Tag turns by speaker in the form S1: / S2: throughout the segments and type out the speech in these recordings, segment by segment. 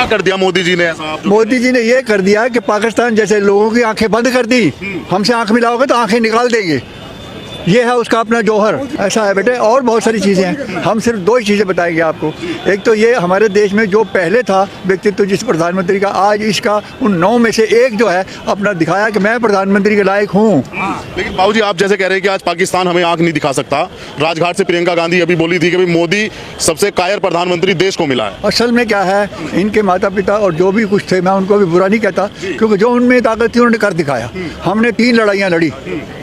S1: कर दिया मोदी जी ने ऐसा?
S2: मोदी जी ने ये कर दिया कि पाकिस्तान जैसे लोगों की आंखें बंद कर दी, हमसे आंख मिलाओगे तो आंखें निकाल देंगे। ये है उसका अपना जौहर, ऐसा है बेटे। और बहुत सारी चीज़ें हैं, हम सिर्फ दो ही चीज़ें बताएंगे आपको। एक तो ये हमारे देश में जो पहले था व्यक्तित्व जिस प्रधानमंत्री का, आज इसका उन 9 में से एक जो है अपना दिखाया कि मैं प्रधानमंत्री के लायक हूँ।
S1: लेकिन बाबू जी, आप जैसे कह रहे हैं कि आज पाकिस्तान हमें आंख नहीं दिखा सकता, राजघाट से प्रियंका गांधी अभी बोली थी कि भाई मोदी सबसे कायर प्रधानमंत्री देश को मिला है।
S2: असल में क्या है, इनके माता पिता और जो भी कुछ थे, मैं उनको भी बुरा नहीं कहता, क्योंकि जो उनमें ताकत थी उन्होंने कर दिखाया। हमने 3 लड़ाइयाँ लड़ी,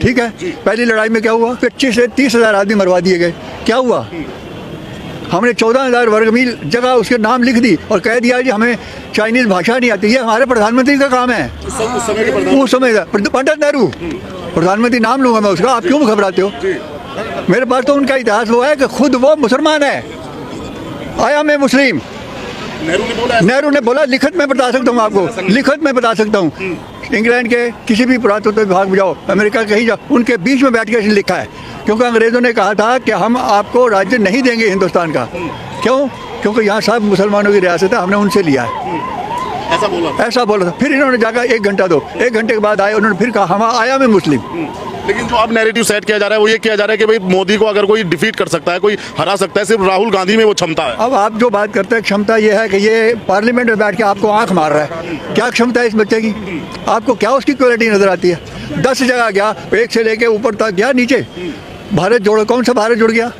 S2: ठीक है। पहली लड़ाई में क्या हुआ, 25 से 30 हज़ार आदमी मरवा दिए गए। क्या हुआ, हमने 14,000 वर्ग मील जगह उसके नाम लिख दी और कह दिया कि हमें चाइनीज़ भाषा नहीं आती। ये हमारे प्रधानमंत्री का काम है। उस समय पंडित नेहरू प्रधानमंत्री, नाम लूँगा मैं उसका, आप क्यों घबराते हो? मेरे पास तो उनका इतिहास वो है कि खुद वो मुसलमान है, आया मैं मुस्लिम। नेहरू ने बोला, लिखित में बता सकता हूँ आपको, लिखित में बता सकता हूँ। इंग्लैंड के किसी भी पुरातत्व विभाग में जाओ, अमेरिका कहीं जाओ, उनके बीच में बैठ के इसने लिखा है। क्योंकि अंग्रेज़ों ने कहा था कि हम आपको राज्य नहीं देंगे हिंदुस्तान का। क्यों? क्योंकि यहाँ सब मुसलमानों की रियासत है, हमने उनसे लिया है। ऐसा बोला था। फिर इन्होंने जाकर 1 घंटा दो, 1 घंटे के बाद आए, उन्होंने फिर कहा हम आया मैं मुस्लिम।
S1: लेकिन जो अब नैरेटिव सेट किया जा रहा है वो ये किया जा रहा है कि भाई मोदी को अगर कोई डिफीट कर सकता है, कोई हरा सकता है, सिर्फ राहुल गांधी में वो क्षमता है।
S2: अब आप जो बात करते हैं, क्षमता ये है कि ये पार्लियामेंट में बैठ के आपको आंख मार रहा है। क्या क्षमता है इस बच्चे की? आपको क्या उसकी क्वालिटी नजर आती है? 10 जगह गया, 1 से लेके ऊपर तक गया, नीचे भारत जोड़ो, कौन सा भारत जुड़ गया?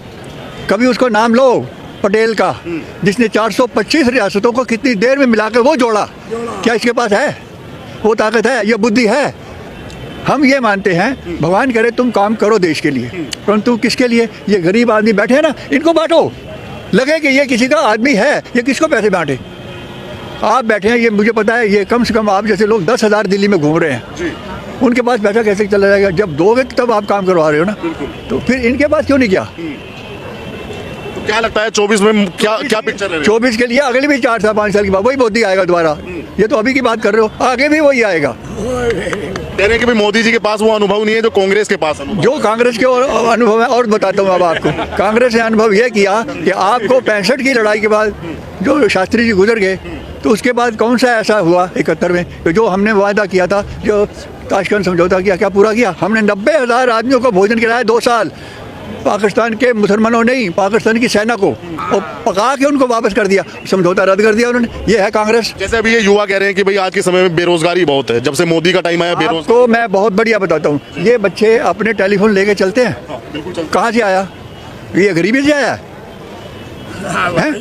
S2: कभी उसको नाम लो, पटेल का, जिसने 425 रियासतों को कितनी देर में मिलाकर वो जोड़ा। क्या इसके पास है वो ताकत, है ये बुद्धि है? हम ये मानते हैं भगवान करे तुम काम करो देश के लिए, परंतु किसके लिए? ये गरीब आदमी बैठे हैं ना, इनको बांटो। लगे कि ये किसी का आदमी है, ये किसको पैसे बांटे? आप बैठे हैं, ये मुझे पता है, ये कम से कम आप जैसे लोग 10,000 दिल्ली में घूम रहे हैं, उनके पास पैसा कैसे चला जाएगा? जब दोगे तब आप काम करवा रहे हो ना, तो फिर इनके पास क्यों नहीं गया?
S1: तो क्या लगता है 24 में क्या पिक्चर है?
S2: 24 के लिए अगले भी 4 साल 5 साल के बाद वही मोदी आएगा दोबारा। ये तो अभी की बात कर रहे हो, आगे भी वही आएगा।
S1: कह रहे हैं कि भाई मोदी जी के पास वो अनुभव नहीं है जो कांग्रेस के पास अनुभव।
S2: जो कांग्रेस के अनुभव है, और बताता हूँ अब आपको। कांग्रेस ने अनुभव यह किया कि आपको 65 की लड़ाई के बाद जो शास्त्री जी गुजर गए, तो उसके बाद कौन सा ऐसा हुआ 71 में कि जो हमने वादा किया था, जो ताशकंद समझौता किया, क्या पूरा किया? हमने 90,000 आदमियों को भोजन कराया 2 साल, पाकिस्तान के मुसलमानों नहीं, पाकिस्तान की सेना को, और पका के उनको वापस कर दिया, समझौता रद्द कर दिया उन्होंने। ये है कांग्रेस।
S1: जैसे अभी ये युवा कह रहे हैं कि भाई आज के समय में बेरोजगारी बहुत है, जब से मोदी का टाइम आया बेरोजगारी।
S2: तो मैं बहुत बढ़िया बताता हूँ, ये बच्चे अपने टेलीफोन लेके चलते हैं, कहाँ से आया? ये गरीबी से आया है?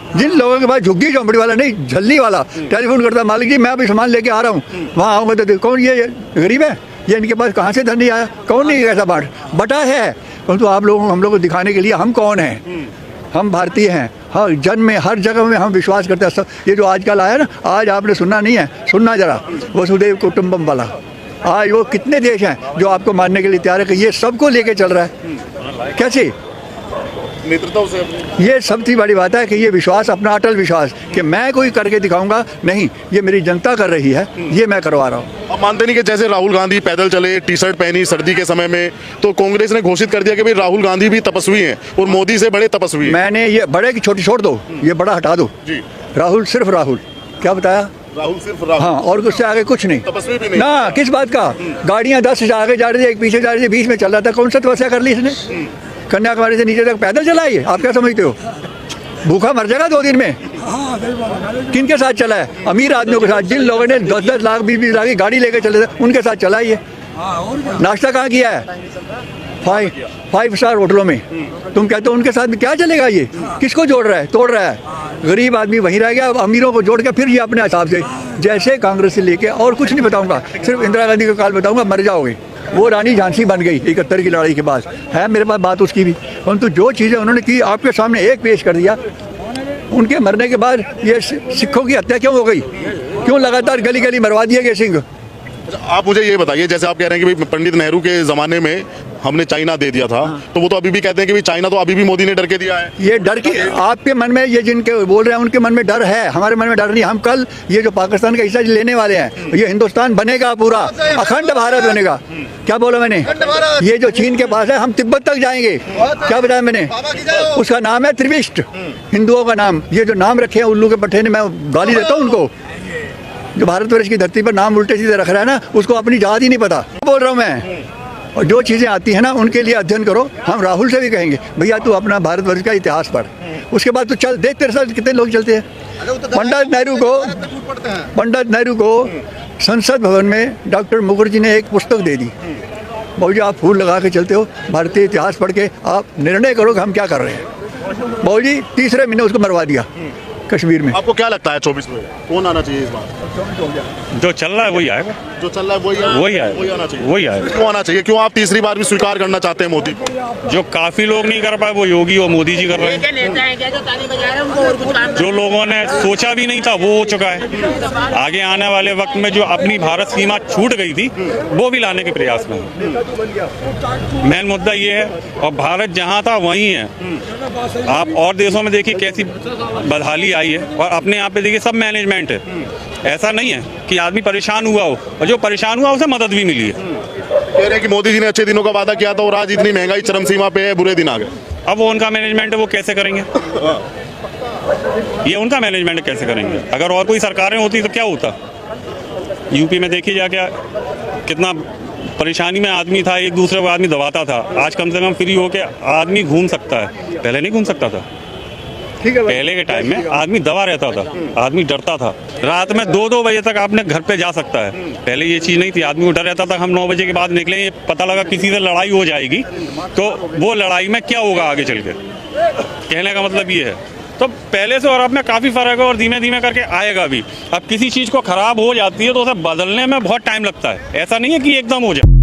S2: जिन लोगों के पास झुग्गी झोंपड़ी वाला नहीं, झल्ली वाला टेलीफोन करता, मालिक जी मैं अभी सामान लेके आ रहा हूँ, वहाँ आऊँगा तो कौन ये गरीब है? ये इनके पास कहाँ से धन नहीं आया? कौन नहीं ऐसा बटा है? परंतु आप लोगों हम लोग को दिखाने के लिए हम कौन हैं, हम भारतीय हैं। हर जन में, हर जगह में हम विश्वास करते हैं। सब ये जो आजकल आया ना, आज आपने सुनना नहीं है, सुनना जरा, वसुदेव कुटुंबम वाला। आज वो कितने देश हैं जो आपको मानने के लिए तैयार है कि ये सबको लेके चल रहा है। कैसे?
S1: नेतृत्व से।
S2: ये सबसे बड़ी बात है कि ये विश्वास, अपना अटल विश्वास कि मैं कोई करके दिखाऊंगा नहीं, ये मेरी जनता कर रही है, ये मैं करवा रहा हूँ।
S1: आप मानते नहीं कि जैसे राहुल गांधी पैदल चले, टी शर्ट पहनी सर्दी के समय में, तो कांग्रेस ने घोषित कर दिया कि भाई राहुल गांधी भी तपस्वी हैं और मोदी से बड़े तपस्वी हैं।
S2: मैंने ये बड़े की छोटी छोड़ दो, ये बड़ा हटा दो जी। राहुल सिर्फ राहुल, क्या बताया?
S1: राहुल सिर्फ राहुल।
S2: हाँ, और उससे आगे कुछ नहीं,
S1: तपस्वी भी नहीं
S2: ना। किस बात का? गाड़ियाँ 10 आगे जा रही थी, एक पीछे जा रही थी, बीच में चल रहा था। कौन सा तपस्या कर ली इसने? कन्याकुमारी से नीचे तक पैदल चला है? आप क्या समझते हो? भूखा मर जाएगा 2 दिन में। किनके साथ चला है? अमीर आदमियों के साथ, जिन लोगों ने 10-10 लाख 20-20 लाख की गाड़ी लेके चले थे, उनके साथ चला है। नाश्ता कहाँ किया है? 5 स्टार होटलों में। तुम कहते हो उनके साथ में क्या चलेगा? ये किसको जोड़ रहा है, तोड़ रहा है? गरीब आदमी वहीं रह गया, अमीरों को जोड़ के फिर ये अपने हिसाब से, जैसे कांग्रेस से लेके, और कुछ नहीं बताऊंगा, सिर्फ इंदिरा गांधी का काल बताऊंगा, मर जाओगे। वो रानी झांसी बन गई 71 की लड़ाई के बाद, है मेरे पास बात उसकी भी। परंतु जो चीज़ें उन्होंने की आपके सामने एक पेश कर दिया। उनके मरने के बाद ये सिखों की हत्या क्यों हो गई? क्यों लगातार गली गली मरवा दिए गए सिंह?
S1: आप मुझे ये बताइए, जैसे आप कह रहे हैं कि भाई पंडित नेहरू के ज़माने में हमने चाइना दे दिया था, तो वो तो अभी भी कहते हैं कि भाई चाइना तो अभी भी मोदी ने डर के दिया है।
S2: ये डर की आपके मन में, ये जिनके बोल रहे हैं उनके मन में डर है, हमारे मन में डर नहीं। हम कल ये जो पाकिस्तान का हिस्सा लेने वाले हैं, ये हिंदुस्तान बनेगा, पूरा अखंड भारत बनेगा। क्या बोला मैंने? ये जो चीन के पास है, हम तिब्बत तक जाएंगे। क्या बताया मैंने? उसका नाम है त्रिविष्ट, हिंदुओं का नाम। ये जो नाम रखे हैं उल्लू के पट्टे ने, मैं गाली देता हूँ उनको। जो भारतवर्ष की धरती पर नाम उल्टे सीधे रख रहा है ना, उसको अपनी जात ही नहीं पता। बोल रहा हूँ मैं। और जो चीज़ें आती हैं ना, उनके लिए अध्ययन करो। हम राहुल से भी कहेंगे, भैया तू अपना भारतवर्ष का इतिहास पढ़, उसके बाद तू चल, देख तेरे साथ कितने लोग चलते हैं। पंडित नेहरू को संसद भवन में डॉक्टर मुखर्जी ने एक पुस्तक दे दी, बाबूजी आप फूल लगा के चलते हो, भारतीय इतिहास पढ़ के आप निर्णय करो कि हम क्या कर रहे हैं। बाबूजी तीसरे महीने उसको मरवा दिया कश्मीर में।
S1: आपको क्या लगता है 24 में कौन आना चाहिए इस बार?
S3: जो चल रहा है वही आएगा,
S1: जो चल रहा है वही आना चाहिए।
S3: वही आएगा।
S1: क्यों आना चाहिए? क्यों आप तीसरी बार भी स्वीकार करना चाहते हैं मोदी को?
S3: जो काफी लोग नहीं कर पाए वो योगी और मोदी जी कर रहे हैं। जो लोगों ने सोचा भी नहीं था वो हो चुका है। आगे आने वाले वक्त में जो अपनी भारत सीमा छूट गई थी वो भी लाने के प्रयास में है। मेन मुद्दा ये है, और भारत जहाँ था वहीं है। आप और देशों में देखिए कैसी बदहाली आई है, और अपने यहाँ पे देखिए सब मैनेजमेंट है। ऐसा नहीं है कि आदमी परेशान हुआ हो, और जो परेशान हुआ उसे मदद भी मिली है।
S1: कह रहे हैं कि मोदी जी ने अच्छे दिनों का वादा किया था और आज इतनी महंगाई चरम सीमा पे है, बुरे दिन आ गए।
S3: अब वो उनका मैनेजमेंट है, वो कैसे करेंगे? ये उनका मैनेजमेंट कैसे करेंगे? अगर और कोई सरकारें होती तो क्या होता? यूपी में देखिए जाके कितना परेशानी में आदमी था, एक दूसरे को आदमी दबाता था। आज कम से कम फ्री होके आदमी घूम सकता है, पहले नहीं घूम सकता था। पहले के टाइम में आदमी दबा रहता था, आदमी डरता था। रात में 2-2 बजे तक आपने घर पे जा सकता है, पहले ये चीज़ नहीं थी। आदमी डर रहता था, हम 9 बजे के बाद निकले, ये पता लगा किसी से लड़ाई हो जाएगी तो वो लड़ाई में क्या होगा आगे चल के। कहने का मतलब ये है। तो पहले से और अब में काफ़ी फ़र्क है, और धीमे धीमे करके आएगा भी। अब किसी चीज़ को ख़राब हो जाती है तो उसे बदलने में बहुत टाइम लगता है, ऐसा नहीं है कि एकदम हो जाए।